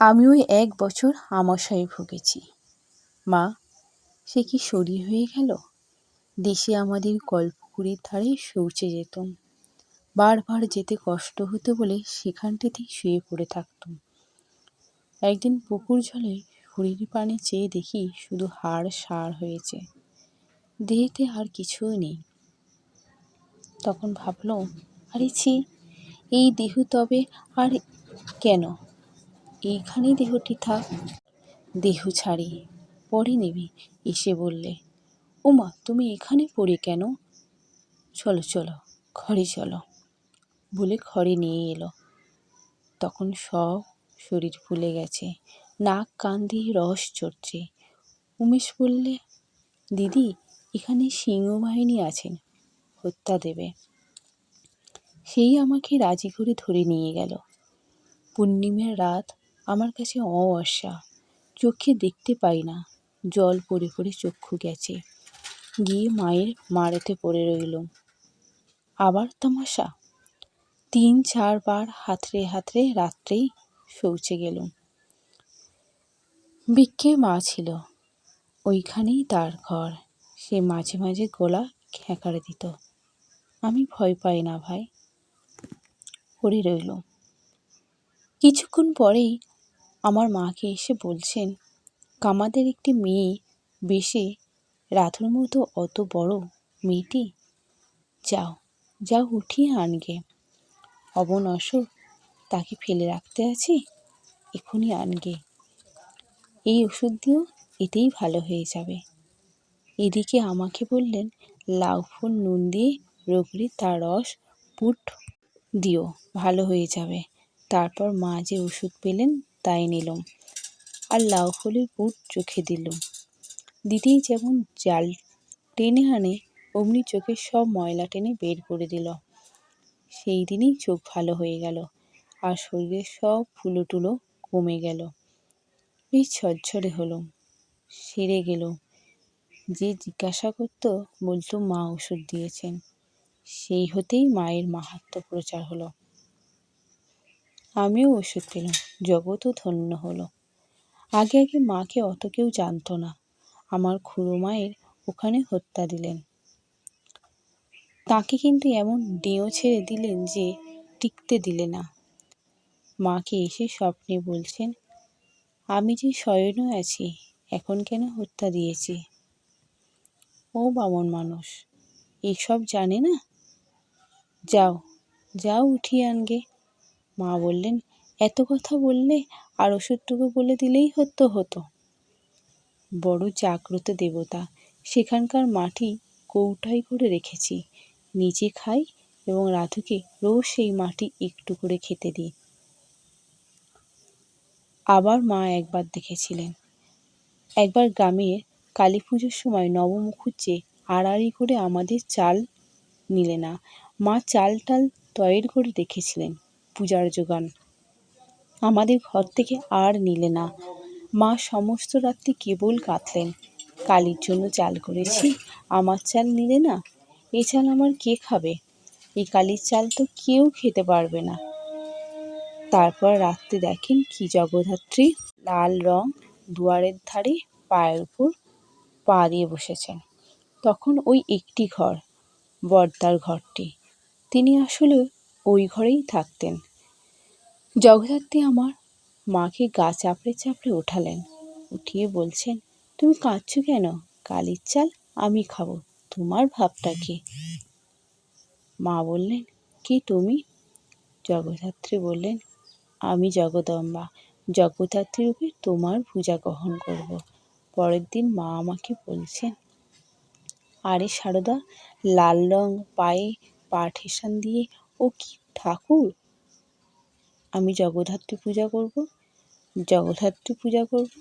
আমিও ১ বছর আমাশয়ে ভুগেছি। মা, সে কি শরীর হয়ে গেল! দেশে আমাদের কলপুকুরের ধারে শৌচে যেতুম। বারবার যেতে কষ্ট হতো বলে সেখানটাতেই শুয়ে পড়ে থাকতুম। একদিন পুকুর জলে শরীর পানে চেয়ে দেখি শুধু হাড় সার হয়েছে, দেহেতে আর কিছুই নেই। তখন ভাবলুম, আরে ছি, এই দেহ তবে আর কেন? এইখানেই দেহটি থাক। দেহ ছাড়ি, পরে নিবি। এসে বললে, ওমা, তুমি এখানে পড়ে কেন? চলো চলো, ঘরে চলো বলে ঘরে নিয়ে এলো। তখন সব শরীর ফুলে গেছে, নাক কান দিয়ে রস চড়ছে। উমেশ বললে, দিদি, এখানে সিংহবাহিনী আছেন, হত্যা দেবে। সেই আমাকে রাজি করে ধরে নিয়ে গেল। পূর্ণিমার রাত, আমার কাছে অমাবস্যা, চোখে দেখতে পাই না, জল পড়ে পড়ে চক্ষু গেছে। গিয়ে মায়ের মাড়েতে পড়ে রইলুম। আবার তামাশা। ৩-৪ বার হাতড়ে হাতড়ে রাত্রেই শৌচে গেলুম। বিক্কে মা ছিল, ওইখানেই তার ঘর। সে মাঝে মাঝে গলা খেঁকারে দিত। আমি ভয় পাই না ভাই, পড়ে রইলুম। কিছুক্ষণ পরেই আমার মাকে এসে বলছেন, কামাদের একটি মেয়ে বেশে রাধুর মতো অত বড় মেয়েটি, যাও যাও উঠিয়ে আনগে। অবন অসুখ, তাকে ফেলে রাখতে আছি, এখনই আনগে। এই ওষুধ দিও, এতেই ভালো হয়ে যাবে। এদিকে আমাকে বললেন, লাউ ফুল নুন দিয়ে রগড়ে তার রস পুট দিও, ভালো হয়ে যাবে। তারপর মা যে ওষুধ পেলেন তাই নিলাম, আর লাউ ফুলের পুট চোখে দিলুম। দিতেই যেমন জাল টেনে আনে, অমনি চোখের সব ময়লা টেনে বের করে দিল। সেই দিনই চোখ ভালো হয়ে গেল, আর শরীরের সব ফুলো টুলো কমে গেল। বেশ ঝরঝরে হলুম, সেরে গেল। যে জিজ্ঞাসা করত, বলতুম মা ওষুধ দিয়েছেন। সেই হতেই মায়ের মাহাত্ম্য প্রচার হলো। আমিও ওষুধ পেলাম, জগৎও ধন্য হলো। আগে আগে মাকে অত কেউ জানতো না। আমার খুড়ো মায়ের ওখানে হত্যা দিলেন। তাকে কিন্তু এমন ডেঁয়ো ছেড়ে দিলেন যে টিকতে দিলে না। মাকে এসে স্বপ্নে বলছেন, আমি যে শয়নে আছি, এখন কেন হত্যা দিয়েছি? ও বামন মানুষ, এইসব জানে না? যাও যাও উঠিয়ে আনগে। মা বললেন, এত কথা বললে আর ওষুধটুকু বলে দিলেই হতো। বড় জাগ্রত দেবতা, সেখানকার মাটি কৌটায় করে রেখেছি, নিজে খাই এবং রাধুকে রোজ সেই মাটি একটু করে খেতে দিই। আবার মা একবার দেখেছিলেন, একবার গ্রামে কালী পুজোর সময় নবমুখুজ্জে আড়াআড়ি করে আমাদের চাল নিলে না। মা চাল টাল তয়ের করে রেখেছিলেন পূজার জোগান, আমাদের ঘর থেকে আর নিলে না। মা সমস্ত রাত্রি কেবল কাঁদলেন, কালীর জন্য চাল করেছি, আমার চাল নিলে না। এ চাল আমার কে খাবে? এই কালীর চাল তো কেউ খেতে পারবে না। তারপর রাত্রে দেখেন কি জগদ্ধাত্রী, লাল রং, দুয়ারের ধারে পায়ের উপর পা দিয়ে বসেছেন। তখন ওই একটি ঘর, বর্দার ঘরটি, তিনি আসলে ওই ঘরেই থাকতেন। জগদ্ধাত্রী আমার মাকে গা চাপড়ে চাপড়ে ওঠালেন, উঠিয়ে বলছেন, তুমি কাঁদছো কেন? কালীর চাল আমি খাবো, তোমার ভাবটা কি? মা বললেন, কে তুমি? জগদ্ধাত্রী বললেন, আমি জগদম্বা, জগদ্ধাত্রী রূপে তোমার পূজা গ্রহণ করব। পরের দিন মা আমাকে বলছেন, আরে সারদা, লাল রং পায়ে পা ঠেসান দিয়ে ও কি ঠাকুর? আমি জগদ্ধাত্রী পূজা করব, জগদ্ধাত্রী পূজা করব,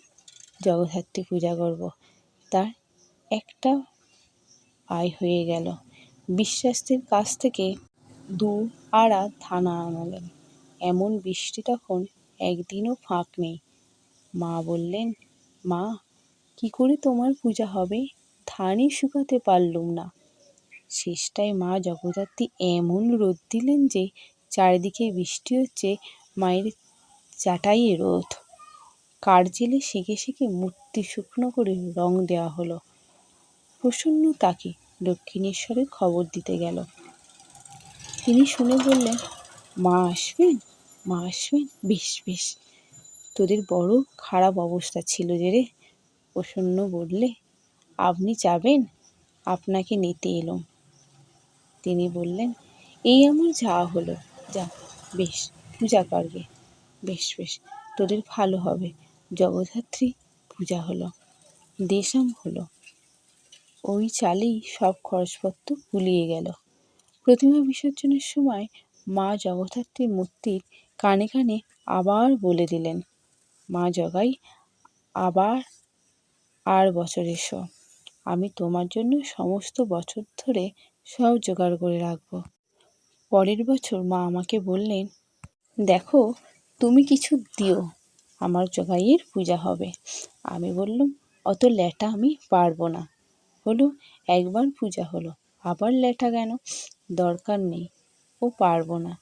জগদ্ধাত্রী পূজা করব। তার একটা আয় হয়ে গেল। বিশ্বাসের কাছ থেকে 2 আড়া থানা আনালেন। এমন বৃষ্টি তখন, একদিনও ফাঁক নেই। মা বললেন, মা, কি করে তোমার পূজা হবে? ধানই শুকাতে পারলুম না। শেষটায় মা জগদ্ধাত্রী এমন রোদ দিলেন যে চারিদিকে বৃষ্টি হচ্ছে, মায়ের চাটাইয়ে রোদ। কাঠ জেলে শিখে শিখে মূর্তি শুকনো করে রং দেওয়া হলো। প্রসন্ন তাকে দক্ষিণেশ্বরে খবর দিতে গেল। তিনি শুনে বললেন, মা আসবেন? মা আসবেন? বেশ বেশ। তোদের বড় খারাপ অবস্থা ছিল যে রে। প্রসন্ন বললে, আপনি যাবেন? আপনাকে নিতে এলুম। তিনি বললেন, এই আমার যাওয়া হলো, যা বেশ পূজা করবে। বেশ বেশ, তোদের ভালো হবে। জগদ্ধাত্রী পূজা হলো, দেশাম হলো। ওই চালেই সব খরচপত্র কুলিয়ে গেল। প্রতিমা বিসর্জনের সময় মা জগদ্ধাত্রীর মূর্তির কানে কানে আবার বলে দিলেন, মা জগাই, আবার আর বছর এসো। আমি তোমার জন্য সমস্ত বছর ধরে সব জোগাড় করে রাখবো। পরের বছর মা আমাকে বললেন, দেখো তুমি কিছু দিও, আমার জগাইয়ের পূজা হবে। আমি বললাম, অত ল্যাটা আমি পারবো না। হলো, একবার পূজা হলো, আবার ল্যাটা কেন? দরকার নেই, ও পারবো না।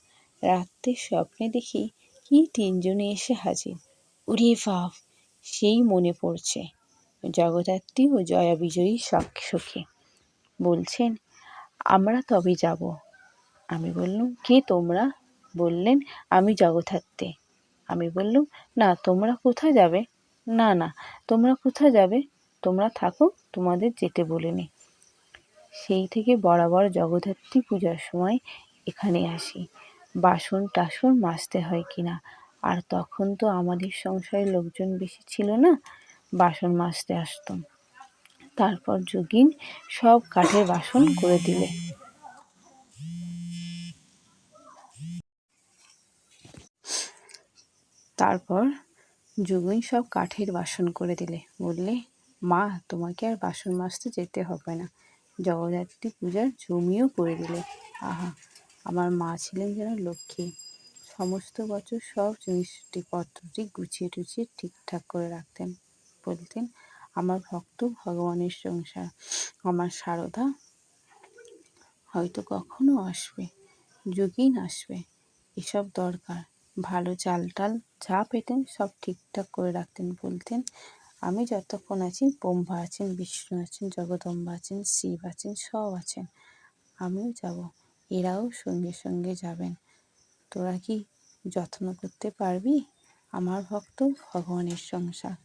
রাত্রে স্বপ্নে দেখি কি তিনজনে এসে হাজির। ওরে বাপ, সেই মনে পড়ছে। জগদ্ধাত্রী ও জয়া বিজয়ী সখী বলছেন, আমরা তবে যাব। আমি বললুম, কে তোমরা? বললেন, আমি জগদ্ধাত্রী। আমি বললুম, না তোমরা কোথায় যাবে? না না, তোমরা কোথায় যাবে? তোমরা থাকো, তোমাদের যেতে বলিনি। সেই থেকে বরাবর জগদ্ধাত্রী পূজার সময় এখানে আসি, বাসন টাসন মাজতে হয় কিনা। আর তখন তো আমাদের সংসারের লোকজন বেশি ছিল না, বাসন মাজতে আসতাম। তারপর যোগিন সব কাঠের বাসন করে দিলে। তারপর যোগিন সব কাঠের বাসন করে দিলে। বললে, মা তোমাকে আর বাসন মাজতে যেতে হবে না, জগদ্ধাত্রী পূজার জমিও করে দিলে। আহা, আমার মা ছিলেন যেন লক্ষ্মী। সমস্ত বছর সব জিনিসপত্রটি গুছিয়ে টুছিয়ে ঠিকঠাক করে রাখতেন। বলতেন, আমার ভক্ত ভগবানের সংসার, আমার সারদা হয়তো কখনো আসবে, যোগিন আসবে, এসব দরকার। ভালো চাল টাল যা পেতেন সব ঠিকঠাক করে রাখতেন। বলতেন, আমি যতক্ষণ আছি ব্রহ্মা আছেন, বিষ্ণু আছেন, জগদম্বা আছেন, শিব আছেন, সব আছেন, আমিও যাব, এরাও সঙ্গে সঙ্গে যাবেন। তোরা কি যত্ন করতে পারবি আমার ভক্ত ভগবানের সংসার?